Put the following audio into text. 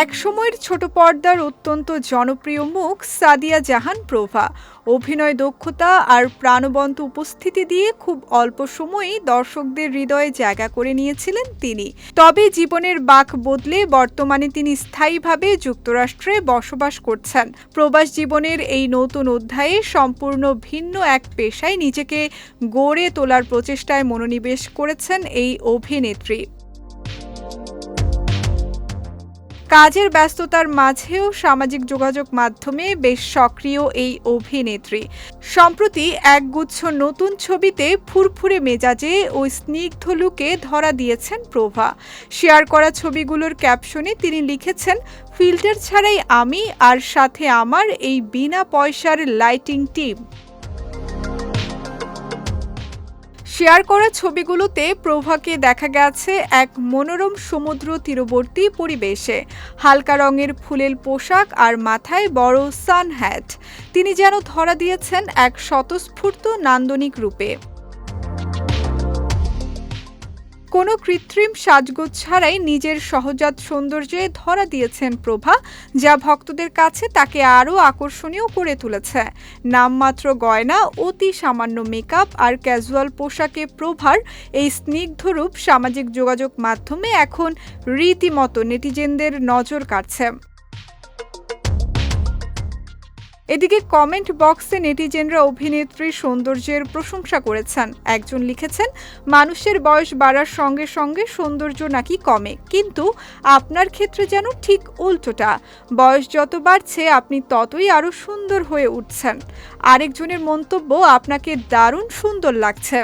এক সময়ের ছোট পর্দার অত্যন্ত জনপ্রিয় মুখ সাদিয়া জাহান প্রভা। অভিনয় দক্ষতা আর প্রাণবন্ত উপস্থিতি দিয়ে খুব অল্প সময়েই দর্শকদের হৃদয়ে জায়গা করে নিয়েছিলেন তিনি। তবে জীবনের বাঁক বদলে বর্তমানে তিনি স্থায়ীভাবে যুক্তরাষ্ট্রে বসবাস করছেন। প্রবাস জীবনের এই নতুন অধ্যায়ে সম্পূর্ণ ভিন্ন এক পেশায় নিজেকে গড়ে তোলার প্রচেষ্টায় মনোনিবেশ করেছেন এই অভিনেত্রী। কাজের ব্যস্ততার মাঝেও সামাজিক যোগাযোগ মাধ্যমে বেশ সক্রিয় এই অভিনেত্রী। সম্প্রতি একগুচ্ছ নতুন ছবিতে ফুরফুরে মেজাজে ও স্নিগ্ধ লুকে ধরা দিয়েছেন প্রভা। শেয়ার করা ছবিগুলোর ক্যাপশনে তিনি লিখেছেন, ফিল্টার ছাড়াই আমি আর সাথে আমার এই বিনা পয়সার লাইটিং টিম। শেয়ার করা ছবিগুলোতে প্রভাকে দেখা গেছে এক মনোরম সমুদ্র তীরবর্তী পরিবেশে, হালকা রঙের ফুলেল পোশাক আর মাথায় বড় সান হ্যাট। তিনি যেন ধরা দিয়েছেন এক স্বতঃস্ফূর্ত নান্দনিক রূপে। কোনো কৃত্রিম সাজগোজ ছাড়াই নিজের সহজাত সৌন্দর্যে ধরা দিয়েছেন প্রভা, যা ভক্তদের কাছে তাকে আরও আকর্ষণীয় করে তুলেছে। নামমাত্র গয়না, অতি সামান্য মেকআপ আর ক্যাজুয়াল পোশাকে প্রভার এই স্নিগ্ধ রূপ সামাজিক যোগাযোগ মাধ্যমে এখন রীতিমতো নেটিজেনদের নজর কাড়ছে। এদিকে কমেন্ট বক্সে নেটিজেনরা অভিনেত্রীর সৌন্দর্যের প্রশংসা করেছেন। একজন লিখেছেন, মানুষের বয়স বাড়ার সঙ্গে সঙ্গে সৌন্দর্য নাকি কমে, কিন্তু আপনার ক্ষেত্রে যেন ঠিক উল্টোটা, বয়স যত বাড়ছে আপনি ততই আরও সুন্দর হয়ে উঠছেন। আরেকজনের মন্তব্য, আপনাকে দারুণ সুন্দর লাগছে।